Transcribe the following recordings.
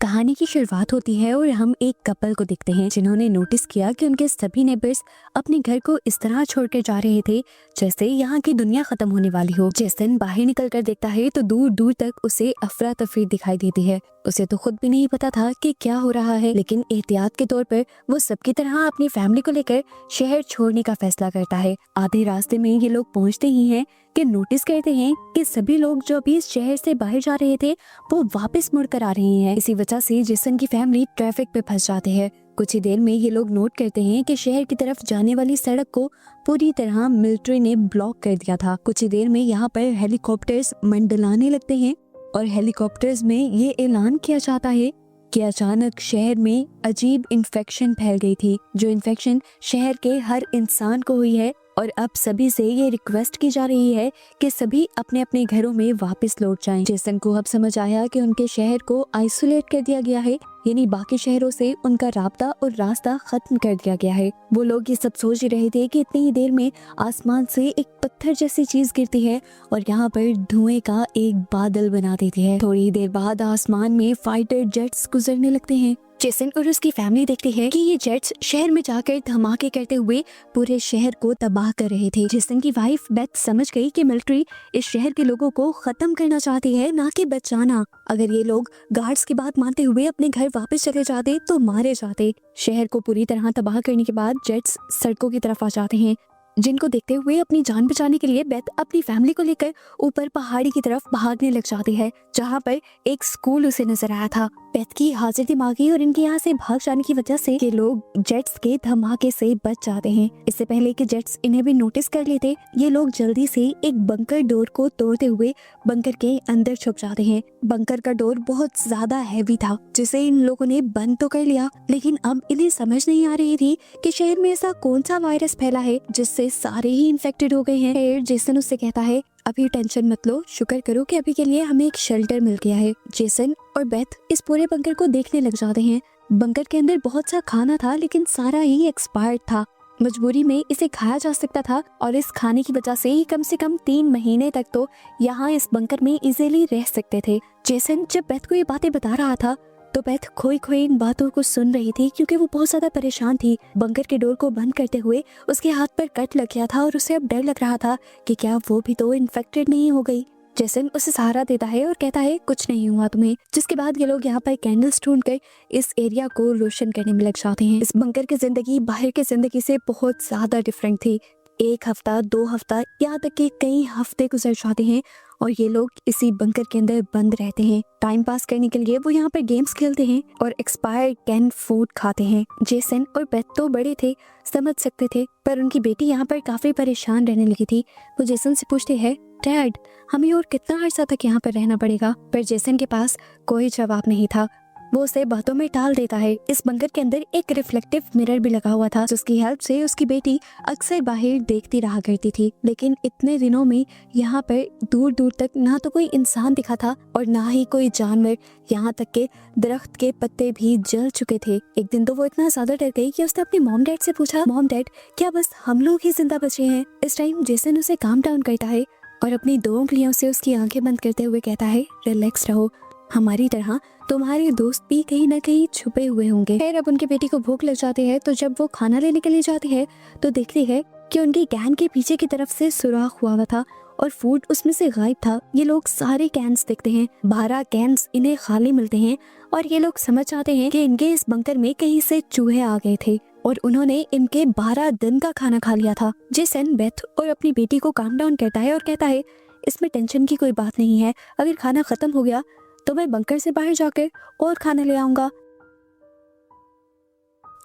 कहानी की शुरुआत होती है और हम एक कपल को देखते हैं जिन्होंने नोटिस किया कि उनके सभी नेबर्स अपने घर को इस तरह छोड़कर जा रहे थे जैसे यहाँ की दुनिया खत्म होने वाली हो। जेसन बाहर निकलकर देखता है तो दूर दूर तक उसे अफरा तफरी दिखाई देती है। उसे तो खुद भी नहीं पता था कि क्या हो रहा है, लेकिन एहतियात के तौर पर वो सबकी तरह अपनी फैमिली को लेकर शहर छोड़ने का फैसला करता है। आधे रास्ते में ये लोग पहुँचते ही हैं कि नोटिस करते हैं कि सभी लोग जो अभी इस शहर से बाहर जा रहे थे वो वापस मुड़ कर आ रहे हैं। इसी वजह से जेसन की फैमिली ट्रैफिक पे फंस जाते हैं। कुछ ही देर में ये लोग नोट करते हैं कि शहर की तरफ जाने वाली सड़क को पूरी तरह मिलिट्री ने ब्लॉक कर दिया था। कुछ ही देर में यहाँ पर हेलीकॉप्टर्स मंडलाने लगते हैं और हेलीकॉप्टर्स में ये ऐलान किया जाता है कि अचानक शहर में अजीब इन्फेक्शन फैल गई थी, जो इन्फेक्शन शहर के हर इंसान को हुई है। और अब सभी से ये रिक्वेस्ट की जा रही है कि सभी अपने अपने घरों में वापस लौट जाएं। जेसन को अब समझ आया कि उनके शहर को आइसोलेट कर दिया गया है, यानी बाकी शहरों से उनका राब्ता और रास्ता खत्म कर दिया गया है। वो लोग ये सब सोच ही रहे थे कि इतनी ही देर में आसमान से एक पत्थर जैसी चीज गिरती है और यहाँ पर धुएं का एक बादल बना देती है। थोड़ी ही देर बाद आसमान में फाइटर जेट्स गुजरने लगते हैं। जेसन और उसकी फैमिली देखती है कि ये जेट्स शहर में जाकर धमाके करते हुए पूरे शहर को तबाह कर रहे थे। जेसन की वाइफ बेथ समझ गई कि मिलिट्री इस शहर के लोगों को खत्म करना चाहती है, ना कि बचाना। अगर ये लोग गार्ड्स की बात मानते हुए अपने घर वापस चले जाते तो मारे जाते। शहर को पूरी तरह तबाह करने के बाद जेट्स सड़कों की तरफ आ जाते हैं, जिनको देखते हुए अपनी जान बचाने के लिए बेथ अपनी फैमिली को लेकर ऊपर पहाड़ी की तरफ भागने लग जाती है, जहाँ पर एक स्कूल उसे नजर आया था। बेथ की हाजिर दिमागी और इनके यहाँ से भाग जाने की वजह से ये लोग जेट्स के धमाके से बच जाते हैं। इससे पहले कि जेट्स इन्हें भी नोटिस कर लेते, ये लोग जल्दी से एक बंकर डोर को तोड़ते हुए बंकर के अंदर छुप जाते हैं। बंकर का डोर बहुत ज्यादा हैवी था, जिसे इन लोगों ने बंद तो कर लिया, लेकिन अब इन्हें समझ नहीं आ रही थी कि शहर में ऐसा कौन सा वायरस फैला है जिससे सारे ही इन्फेक्टेड हो गए हैं। फिर जेसन उससे कहता है, अभी टेंशन मत लो, शुक्र करो कि अभी के लिए हमें एक शेल्टर मिल गया है। जेसन और बेथ इस पूरे बंकर को देखने लग जाते हैं। बंकर के अंदर बहुत सा खाना था, लेकिन सारा ही एक्सपायर्ड था। मजबूरी में इसे खाया जा सकता था और इस खाने की वजह से ही कम से कम 3 महीने तक तो यहाँ इस बंकर में इजीली रह सकते थे। जेसन जब बेथ को ये बातें बता रहा था तो बेथ खोई खोई इन बातों को सुन रही थी, क्योंकि वो बहुत ज्यादा परेशान थी। बंकर के डोर को बंद करते हुए उसके हाथ पर कट लग गया था और उसे अब डर लग रहा था कि क्या वो भी तो इन्फेक्टेड नहीं हो गई। जेसन उसे सहारा देता है और कहता है कुछ नहीं हुआ तुम्हें। जिसके बाद ये लोग यहाँ पर कैंडल्स ढूंढकर इस एरिया को रोशन करने में लग जाते हैं। इस बंकर की जिंदगी बाहर की जिंदगी से बहुत ज्यादा डिफरेंट थी। 1 हफ्ता, 2 हफ्ता, यहाँ तक कि कई हफ्ते गुजर जाते हैं और ये लोग इसी बंकर के अंदर बंद रहते हैं। टाइम पास करने के लिए वो यहाँ पर गेम्स खेलते हैं और एक्सपायर्ड कैन फूड खाते हैं। जेसन और बेथ तो बड़े थे, समझ सकते थे, पर उनकी बेटी यहाँ पर काफी परेशान रहने लगी थी। वो जेसन से पूछते हैं, डैड हमें और कितना अर्सा तक यहाँ पर रहना पड़ेगा? पर जेसन के पास कोई जवाब नहीं था। वो उसे बातों में टाल देता है। इस बंकर के अंदर एक रिफ्लेक्टिव मिरर भी लगा हुआ था, जिसकी हेल्प से उसकी बेटी अक्सर बाहर देखती रहा करती थी। लेकिन इतने दिनों में यहाँ पर दूर दूर तक ना तो कोई इंसान दिखा था और ना ही कोई जानवर, यहाँ तक के दरख्त के पत्ते भी जल चुके थे। एक दिन तो वो इतना ज्यादा डर गई कि उसने अपने मॉम डैड से पूछा, मॉम डैड क्या बस हम लोग ही जिंदा बचे हैं? इस टाइम जेसन उसे काम डाउन करता है और अपनी 2 उंगलियों से उसकी आंखें बंद करते हुए कहता है, रिलैक्स रहो, हमारी तरह तुम्हारे दोस्त भी कहीं ना कहीं छुपे हुए होंगे। फिर अब उनकी बेटी को भूख लग जाती है, तो जब वो खाना लेने के लिए जाती है तो देखती है कि उनकी कैन के पीछे की तरफ से सुराख हुआ था और फूड उसमें से गायब था। ये लोग सारे कैंस देखते हैं, 12 कैंस इन्हें खाली मिलते हैं और ये लोग समझ जाते हैं कि इनके इस बंकर में कहीं से चूहे आ गए थे और उन्होंने इनके 12 दिन का खाना खा लिया था। जेसन बेथ और अपनी बेटी को काम डाउन करता है और कहता है, इसमें टेंशन की कोई बात नहीं है, अगर खाना खत्म हो गया तो मैं बंकर से बाहर जाकर और खाना ले आऊंगा।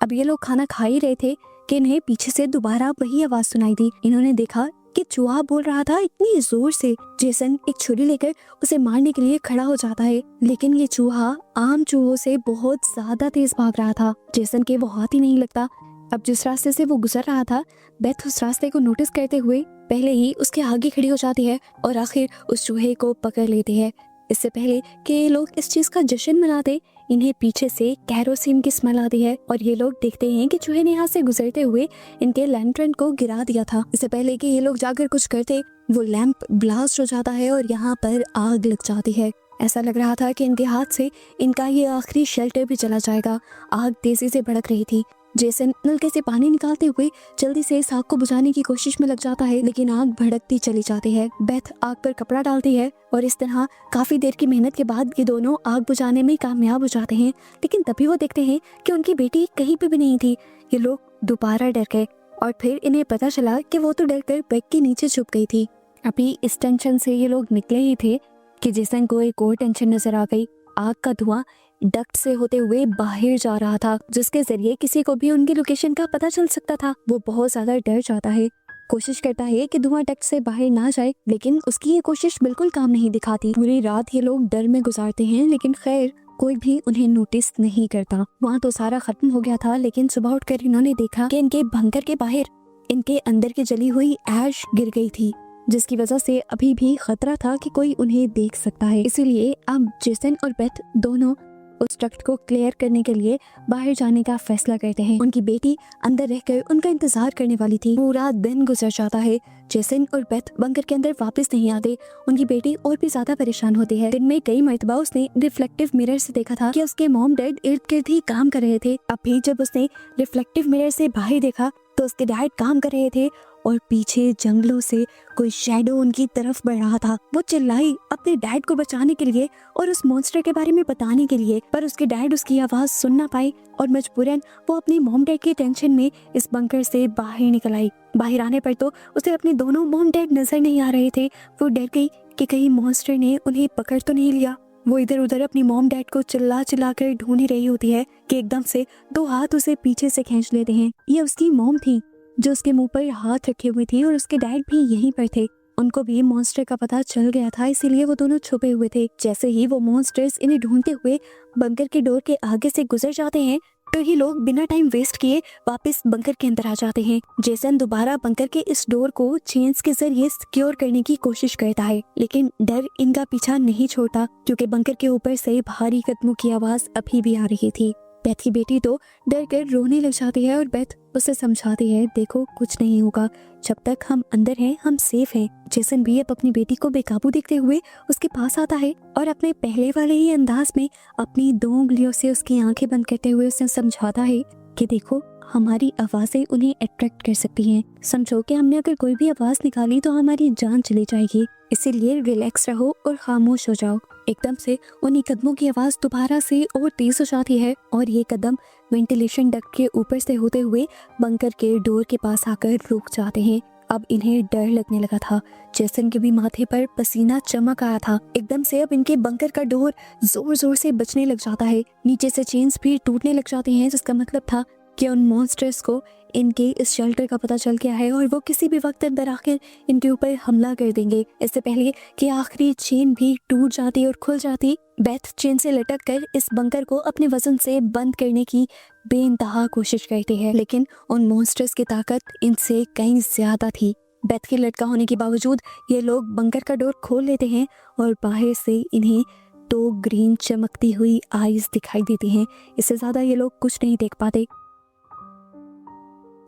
अब ये लोग खाना खा ही रहे थे कि इन्हें पीछे से दोबारा वही आवाज सुनाई दी। इन्होंने देखा कि चूहा बोल रहा था इतनी जोर से। जेसन एक छुरी लेकर उसे मारने के लिए खड़ा हो जाता है, लेकिन ये चूहा आम चूहों से बहुत ज्यादा तेज भाग रहा था। जेसन के वो हाथ ही नहीं लगता। अब जिस रास्ते से वो गुजर रहा था, बेथ उस रास्ते को नोटिस करते हुए पहले ही उसके आगे खड़ी हो जाती है और आखिर उस चूहे को पकड़ लेती है। इससे पहले कि ये लोग इस चीज का जश्न मनाते, इन्हें पीछे से कैरोसिन की स्मेल आती है और ये लोग देखते हैं कि चूहे ने यहाँ से गुजरते हुए इनके लैंटर्न को गिरा दिया था। इससे पहले कि ये लोग जाकर कुछ करते, वो लैंप ब्लास्ट हो जाता है और यहाँ पर आग लग जाती है। ऐसा लग रहा था कि इनके हाथ से इनका ये आखिरी शेल्टर भी चला जाएगा। आग तेजी से भड़क रही थी। जेसन नलके से पानी निकालते हुए जल्दी से इस आग को बुझाने की कोशिश में लग जाता है, लेकिन आग भड़कती चली जाती है। बेथ आग पर कपड़ा डालती है और इस तरह काफी देर की मेहनत के बाद ये दोनों आग बुझाने में कामयाब हो जाते हैं। लेकिन तभी वो देखते हैं कि उनकी बेटी कहीं पे भी नहीं थी। ये लोग दोबारा डर गए और फिर इन्हें पता चला कि वो तो डरकर बेड के नीचे छुप गई थी। अभी इस टेंशन से ये लोग निकले ही थे कि जेसन को एक और टेंशन नजर आ गई। आग का धुआं डक्ट से होते हुए बाहर जा रहा था, जिसके जरिए किसी को भी उनकी लोकेशन का पता चल सकता था। वो बहुत ज्यादा डर जाता है, कोशिश करता है कि धुआं डक्ट से बाहर ना जाए, लेकिन उसकी ये कोशिश बिल्कुल काम नहीं दिखाती। पूरी रात ये लोग डर में गुजारते हैं, लेकिन खैर कोई भी उन्हें नोटिस नहीं करता। वहाँ तो सारा खत्म हो गया था, लेकिन सुबह उठकर इन्होंने देखा कि इनके बंकर के बाहर इनके अंदर की जली हुई ऐश गिर गई थी, जिसकी वजह से अभी भी खतरा था कि कोई उन्हें देख सकता है। इसीलिए अब जेसन और बेथ दोनों उस डक्ट को क्लियर करने के लिए बाहर जाने का फैसला करते हैं। उनकी बेटी अंदर रहकर उनका इंतजार करने वाली थी। पूरा दिन गुजर जाता है, जेसन और बेथ बंकर के अंदर वापस नहीं आते। उनकी बेटी और भी ज्यादा परेशान होती है। दिन में कई मर्तबा उसने रिफ्लेक्टिव मिरर से देखा था कि उसके मॉम डैड इर्द गिर्द ही काम कर रहे थे। अब भी जब उसने रिफ्लेक्टिव मिरर से बाहर देखा तो उसके डैड काम कर रहे थे और पीछे जंगलों से कोई शैडो उनकी तरफ बढ़ रहा था। वो चिल्लाई अपने डैड को बचाने के लिए और उस मॉन्स्टर के बारे में बताने के लिए, पर उसके डैड उसकी आवाज सुन ना पाए और मजबूरन वो अपने मॉम डैड की टेंशन में इस बंकर से बाहर निकल आई। बाहर आने पर तो उसे अपने दोनों मॉम डैड नजर नहीं आ रहे थे। वो डर गई कि कहीं मॉन्स्टर ने उन्हें पकड़ तो नहीं लिया। वो इधर उधर अपनी मॉम डैड को चिल्ला चिल्ला कर ढूंढ ही रही होती है कि एकदम से दो हाथ उसे पीछे से खींच लेते हैं। ये उसकी मॉम थी जो उसके मुंह पर हाथ रखे हुए थी और उसके डैड भी यहीं पर थे। उनको भी मॉन्स्टर का पता चल गया था, इसीलिए वो दोनों छुपे हुए थे। जैसे ही वो मॉन्स्टर्स इन्हें ढूंढते हुए बंकर के डोर के आगे से गुजर जाते हैं तो ये लोग बिना टाइम वेस्ट किए वापस बंकर के अंदर आ जाते हैं। जेसन दोबारा बंकर के इस डोर को चेन्स के जरिए सिक्योर करने की कोशिश करता है, लेकिन डर इनका पीछा नहीं छोड़ता क्योंकि बंकर के ऊपर से भारी कदमों की आवाज अभी भी आ रही थी। बेथ की बेटी तो डर कर रोने लग जाती है और बेथ उसे समझाती है, देखो कुछ नहीं होगा, जब तक हम अंदर हैं हम सेफ हैं। जेसन भी अब अपनी बेटी को बेकाबू देखते हुए उसके पास आता है और अपने पहले वाले ही अंदाज में अपनी 2 उंगलियों से उसकी आंखें बंद करते हुए उसे समझाता है कि देखो हमारी आवाजें उन्हें अट्रैक्ट कर सकती हैं। समझो कि हमने अगर कोई भी आवाज निकाली तो हमारी जान चली जाएगी, इसीलिए रिलैक्स रहो और खामोश हो जाओ। एकदम से उन्हीं कदमों की आवाज दोबारा से और तेज हो जाती है और ये कदम वेंटिलेशन डक्ट के ऊपर से होते हुए बंकर के डोर के पास आकर रुक जाते हैं। अब इन्हें डर लगने लगा था। जेसन के भी माथे पर पसीना चमक आया था। एकदम से अब इनके बंकर का डोर जोर जोर से बजने लग जाता है। नीचे से चेन्स भी टूटने लग जाती हैं, जिसका मतलब था कि उन मॉन्स्टर्स को इनके इस शेल्टर का पता चल गया है और वो किसी भी वक्त अंदर आकर इनके ऊपर हमला कर देंगे। इससे पहले कि आखिरी चेन भी टूट जाती और खुल जाती, बेथ चेन से लटक कर इस बंकर को अपने वजन से बंद करने की बेइंतहा कोशिश करती है, लेकिन उन मॉन्स्टर्स की ताकत इनसे कहीं ज्यादा थी। बेथ के लटका होने के बावजूद ये लोग बंकर का डोर खोल लेते हैं और बाहर से इन्हें 2 ग्रीन चमकती हुई आईज दिखाई देती हैं। इससे ज्यादा ये लोग कुछ नहीं देख पाते।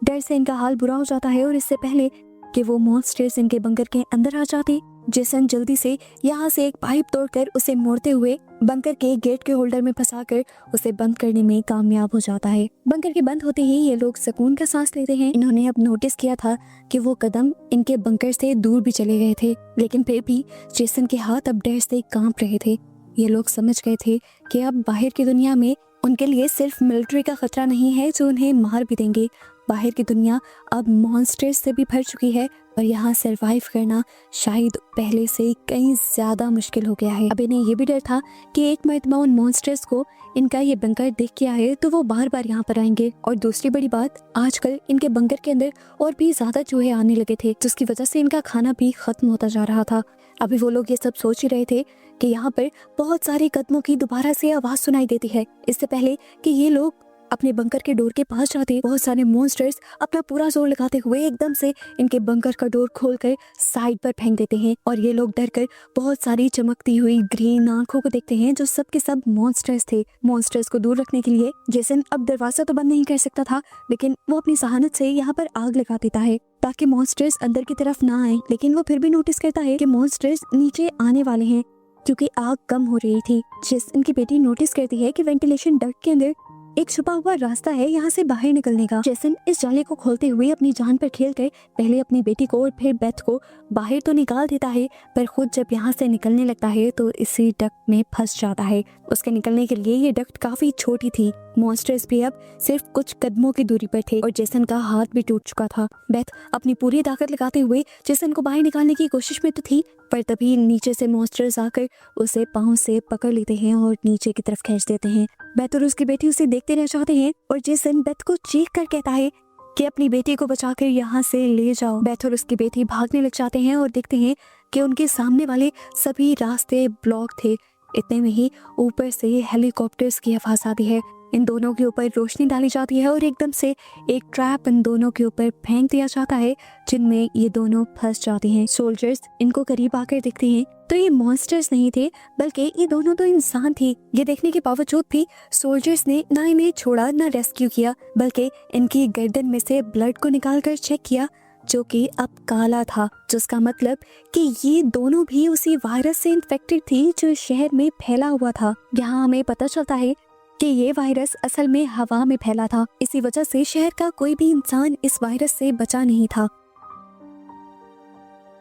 डर से इनका हाल बुरा हो जाता है और इससे पहले कि वो मॉन्स्टर्स इनके बंकर के अंदर आ जाते, जेसन जल्दी से यहाँ से एक पाइप तोड़कर उसे मोड़ते हुए बंकर के गेट के होल्डर में फंसाकर उसे बंद करने में कामयाब हो जाता है। बंकर के बंद होते ही ये लोग सुकून का सांस लेते हैं। इन्होंने अब नोटिस किया था कि वो कदम इनके बंकर से दूर भी चले गए थे, लेकिन फिर भी जेसन के हाथ अब डर से कांप रहे थे। ये लोग समझ गए थे कि अब बाहर की दुनिया में उनके लिए सिर्फ मिलिट्री का खतरा नहीं है जो उन्हें मार भी देंगे। बाहर की दुनिया अब मॉन्स्टर्स से भी भर चुकी है और यहाँ सरवाइव करना शायद पहले से कहीं ज्यादा मुश्किल हो गया है। अब इन्हें ये भी डर था कि एक मर्तबा उन मॉन्स्टर्स को इनका ये बंकर दिख गया है तो वो बार बार यहाँ पर आएंगे। और दूसरी बड़ी बात, आजकल इनके बंकर के अंदर और भी ज्यादा चूहे आने लगे थे, जिसकी वजह से इनका खाना भी खत्म होता जा रहा था। अभी वो लोग ये सब सोच ही रहे थे कि यहाँ पर बहुत सारे कदमों की दोबारा से आवाज सुनाई देती है। इससे पहले कि ये लोग अपने बंकर के डोर के पास जाते, बहुत सारे मॉन्स्टर्स अपना पूरा जोर लगाते हुए एकदम से इनके बंकर का डोर खोलकर साइड पर फेंक देते हैं और ये लोग डरकर बहुत सारी चमकती हुई ग्रीन आंखों को देखते हैं जो सब के सब मॉन्स्टर्स थे। मॉन्स्टर्स को दूर रखने के लिए जेसन अब दरवाजा तो बंद नहीं कर सकता था, लेकिन वो अपनी सहानत से यहाँ पर आग लगा देता है ताकि मॉन्स्टर्स अंदर की तरफ ना आए। लेकिन वो फिर भी नोटिस करता है कि मॉन्स्टर्स नीचे आने वाले हैं। क्योंकि आग कम हो रही थी। जेसन की बेटी नोटिस करती है कि वेंटिलेशन डक्ट के अंदर एक छुपा हुआ रास्ता है यहाँ से बाहर निकलने का। जेसन इस जाले को खोलते हुए अपनी जान पर खेलकर पहले अपनी बेटी को और फिर बेथ को बाहर तो निकाल देता है, पर खुद जब यहाँ से निकलने लगता है तो इसी डक्ट में फंस जाता है। उसके निकलने के लिए ये डक्ट काफी छोटी थी। मॉन्स्टर्स भी अब सिर्फ कुछ कदमों की दूरी पर थे और जेसन का हाथ भी टूट चुका था। बेथ अपनी पूरी ताकत लगाते हुए जेसन को बाहर निकालने की कोशिश में तो थी, पर तभी नीचे से मॉन्स्टर्स आकर उसे पाँव से पकड़ लेते हैं और नीचे की तरफ खींच देते हैं। बेथ और उसकी बेटी उसे देखते रह जाते हैं और जेसन बेथ को चीख कर कहता है कि अपनी बेटी को बचाकर यहाँ से ले जाओ। बेथ और उसकी बेटी भागने लग जाते हैं और देखते हैं कि उनके सामने वाले सभी रास्ते ब्लॉक थे। इतने में ही ऊपर से हेलीकॉप्टर्स की आवाज आती है। इन दोनों के ऊपर रोशनी डाली जाती है और एकदम से एक ट्रैप इन दोनों के ऊपर फेंक दिया जाता है, जिनमें ये दोनों फंस जाते हैं। सोल्जर्स इनको करीब आकर देखते हैं तो ये मॉन्स्टर्स नहीं थे, बल्कि ये दोनों तो इंसान थे। ये देखने के बावजूद भी सोल्जर्स ने ना इन्हें छोड़ा ना रेस्क्यू किया, बल्कि इनकी गर्दन में से ब्लड को निकाल कर चेक किया, जो कि अब काला था, जिसका मतलब कि ये दोनों भी उसी वायरस से इन्फेक्टेड थी जो शहर में फैला हुआ था। यहाँ हमें पता चलता है कि ये वायरस असल में हवा में फैला था। इसी वजह से शहर का कोई भी इंसान इस वायरस से बचा नहीं था।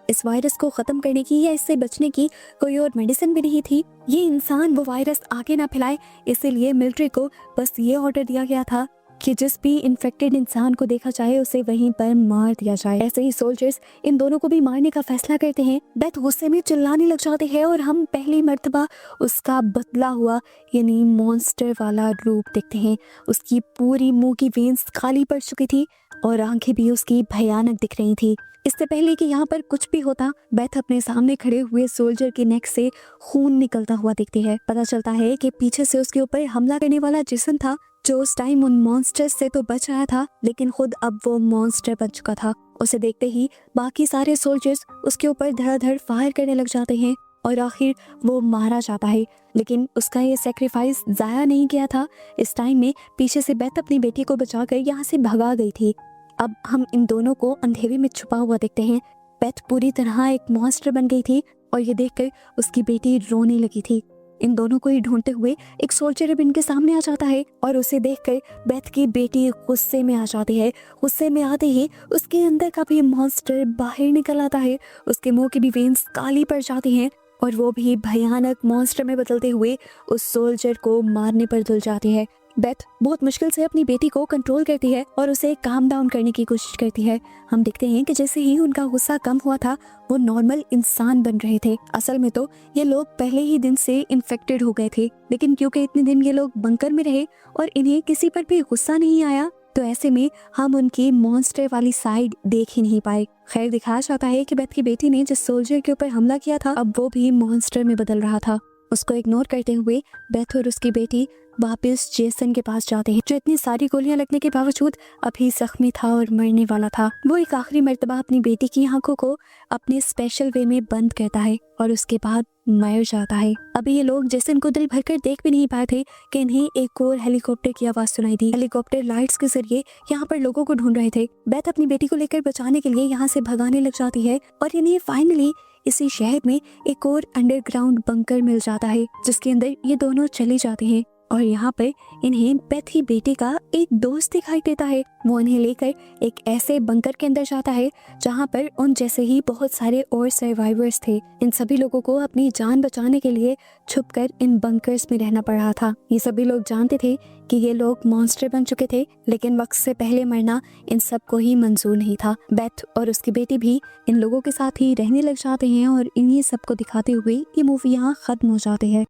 इस वायरस को खत्म करने की या इससे बचने की कोई और मेडिसिन भी नहीं थी। ये इंसान वो वायरस आगे ना फैलाए, इसीलिए मिलिट्री को बस ये ऑर्डर दिया गया था कि जिस भी इन्फेक्टेड इंसान को देखा जाए उसे वहीं पर मार दिया जाए। ऐसे ही सोल्जर्स इन दोनों को भी मारने का फैसला करते हैं। बेथ गुस्से में चिल्लाने लग जाते हैं और हम पहली मर्तबा उसका बदला हुआ यानी मॉन्स्टर वाला रूप देखते हैं। उसकी पूरी मुंह की वेन्स खाली पड़ चुकी थी और आंखें भी उसकी भयानक दिख रही थी। इससे पहले कि यहाँ पर कुछ भी होता, बेथ अपने सामने खड़े हुए सोल्जर के नेक से खून निकलता हुआ दिखती है। पता चलता है कि पीछे से उसके ऊपर हमला करने वाला जेसन था, जो उस टाइम उन मॉन्स्टर्स से तो बच रहा था, लेकिन खुद अब वो मॉन्स्टर बन चुका था। उसे देखते ही बाकी सारे सोल्जर्स उसके ऊपर धड़ाधड़ फायर करने लग जाते हैं और आखिर वो मारा जाता है। लेकिन उसका ये सेक्रीफाइस जाया नहीं गया था। इस टाइम में पीछे से बेथ अपनी बेटी को बचाकर यहाँ से भगा गई थी। अब हम इन दोनों को अंधेरे में छुपा हुआ देखते हैं। बेथ पूरी तरह एक मॉन्स्टर बन गई थी और ये देखकर उसकी बेटी रोने लगी थी। इन दोनों को ही ढूंढते हुए एक सोल्जर अब इनके सामने आ जाता है और उसे देखकर बेथ की बेटी गुस्से में आ जाती है। गुस्से में आते ही उसके अंदर का भी मॉन्स्टर बाहर निकल आता है। उसके मुंह की भी वेन्स काली पड़ जाती हैं और वो भी भयानक मॉन्स्टर में बदलते हुए उस सोल्जर को मारने पर तुल जाती है। बेथ बहुत मुश्किल से अपनी बेटी को कंट्रोल करती है और उसे काम डाउन करने की कोशिश करती है। हम देखते हैं कि जैसे ही उनका गुस्सा कम हुआ था, वो नॉर्मल इंसान बन रहे थे। असल में तो ये लोग पहले ही दिन से इन्फेक्टेड हो गए थे, लेकिन क्योंकि इतने दिन ये लोग बंकर में रहे और इन्हें किसी पर भी गुस्सा नहीं आया, तो ऐसे में हम उनकी मॉन्स्टर वाली साइड देख ही नहीं पाए। खैर, दिखाया जाता है कि बेथ की बेटी ने जिस सोल्जर के ऊपर हमला किया था, अब वो भी मॉन्स्टर में बदल रहा था। उसको इग्नोर करते हुए बेथ और उसकी बेटी वापस जेसन के पास जाते हैं, जो इतनी सारी गोलियां लगने के बावजूद अभी जख्मी था और मरने वाला था। वो एक आखिरी मर्तबा अपनी बेटी की आंखों को अपने स्पेशल वे में बंद करता है और उसके बाद मर जाता है। अभी ये लोग जेसन को दिल भरकर देख भी नहीं पाए थे कि इन्हें एक और हेलीकॉप्टर की आवाज सुनाई दी। हेलीकॉप्टर लाइट्स के जरिए यहाँ पर लोगों को ढूंढ रहे थे। बेथ अपनी बेटी को लेकर बचाने के लिए यहाँ से भगाने लग जाती है और इन्हें फाइनली इसी शहर में एक और अंडरग्राउंड बंकर मिल जाता है, जिसके अंदर ये दोनों चले जाते हैं और यहाँ पर इन्हें बेथ की बेटी का एक दोस्त दिखाई देता है। वो इन्हें लेकर एक ऐसे बंकर के अंदर जाता है जहाँ पर उन जैसे ही बहुत सारे और सर्वाइवर्स थे। इन सभी लोगों को अपनी जान बचाने के लिए छुपकर इन बंकर्स में रहना पड़ रहा था। ये सभी लोग जानते थे कि ये लोग मॉन्स्टर बन चुके थे, लेकिन वक्त से पहले मरना इन सबको ही मंजूर नहीं था। बेथ और उसकी बेटी भी इन लोगों के साथ ही रहने लग जाते हैं और इन्हीं सबको दिखाते हुए ये मूवी यहाँ खत्म हो जाती है।